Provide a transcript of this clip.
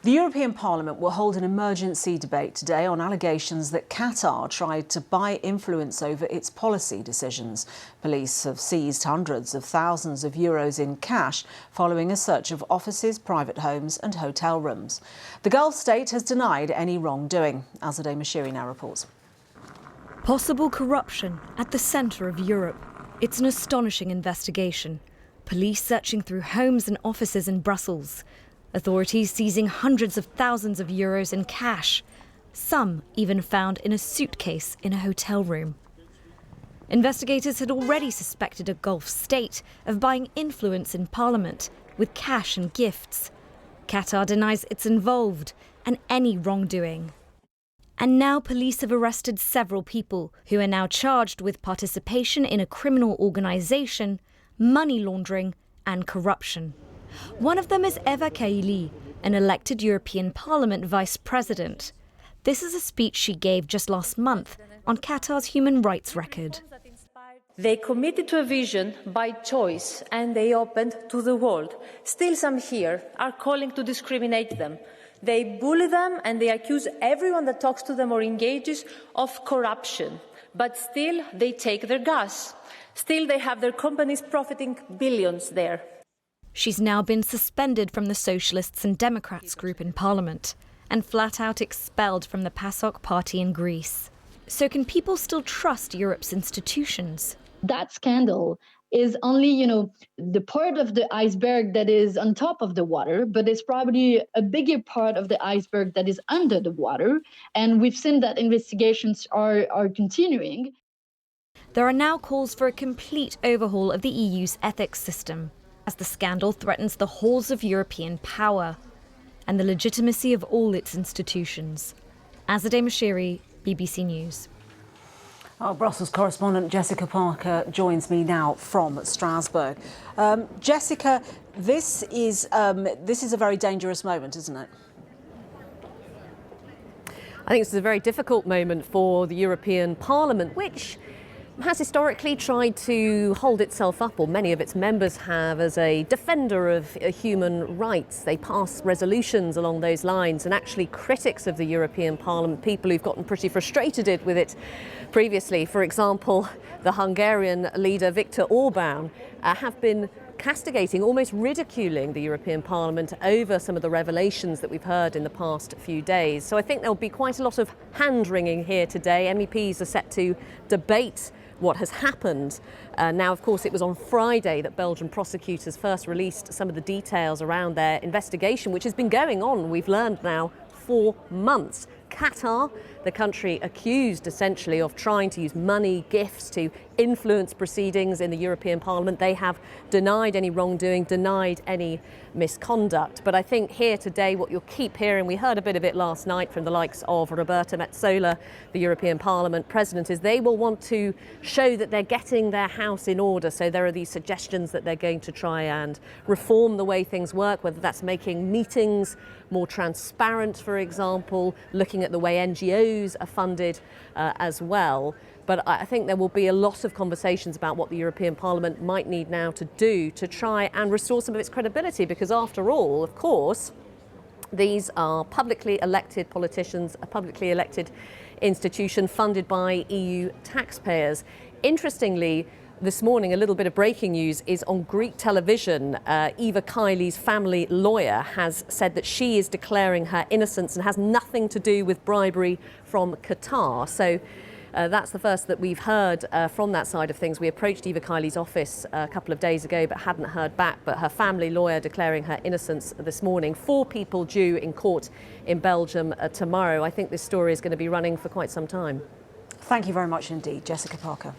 The European Parliament will hold an emergency debate today on allegations that Qatar tried to buy influence over its policy decisions. Police have seized hundreds of thousands of euros in cash following a search of offices, private homes and hotel rooms. The Gulf state has denied any wrongdoing. Azadeh Mashiri now reports. Possible corruption at the centre of Europe. It's an astonishing investigation. Police searching through homes and offices in Brussels. Authorities seizing hundreds of thousands of euros in cash. Some even found in a suitcase in a hotel room. Investigators had already suspected a Gulf state of buying influence in Parliament with cash and gifts. Qatar denies it's involved and any wrongdoing. And now police have arrested several people who are now charged with participation in a criminal organisation, money laundering and corruption. One of them is Ms Kaili, an elected European Parliament Vice President. This is a speech she gave just last month on Qatar's human rights record. They committed to a vision by choice and they opened to the world. Still some here are calling to discriminate them. They bully them and they accuse everyone that talks to them or engages of corruption. But still they take their gas. Still they have their companies profiting billions there. She's now been suspended from the Socialists and Democrats group in Parliament and flat out expelled from the PASOK party in Greece. So can people still trust Europe's institutions? That scandal is only, the part of the iceberg that is on top of the water, but it's probably a bigger part of the iceberg that is under the water. And we've seen that investigations are continuing. There are now calls for a complete overhaul of the EU's ethics system, as the scandal threatens the halls of European power and the legitimacy of all its institutions. Azadeh Mashiri, BBC News. Our Brussels correspondent Jessica Parker joins me now from Strasbourg. Jessica, this is a very dangerous moment, isn't it? I think it's a very difficult moment for the European Parliament, which has historically tried to hold itself up, or many of its members have, as a defender of human rights. They pass resolutions along those lines, and actually critics of the European Parliament, people who've gotten pretty frustrated with it previously, for example, the Hungarian leader Viktor Orban, have been castigating, almost ridiculing the European Parliament over some of the revelations that we've heard in the past few days. So I think there'll be quite a lot of hand-wringing here today. MEPs are set to debate what has happened. Now, of course, it was on Friday that Belgian prosecutors first released some of the details around their investigation, which has been going on, we've learned now, 4 months. Qatar, the country accused essentially of trying to use money, gifts to influence proceedings in the European Parliament. They have denied any wrongdoing, denied any misconduct. But I think here today what you'll keep hearing, we heard a bit of it last night from the likes of Roberta Metsola, the European Parliament President, is they will want to show that they're getting their house in order. So there are these suggestions that they're going to try and reform the way things work, whether that's making meetings more transparent, for example, looking at the way NGOs are funded as well. But I think there will be a lot of conversations about what the European Parliament might need now to do to try and restore some of its credibility, because after all, of course, these are publicly elected politicians, a publicly elected institution funded by EU taxpayers. Interestingly, this morning, a little bit of breaking news is on Greek television. Ms Kaili's family lawyer has said that she is declaring her innocence and has nothing to do with bribery from Qatar. So that's the first that we've heard from that side of things. We approached Ms Kaili's office a couple of days ago but hadn't heard back, but her family lawyer declaring her innocence this morning. 4 people due in court in Belgium tomorrow. I think this story is going to be running for quite some time. Thank you very much indeed, Jessica Parker.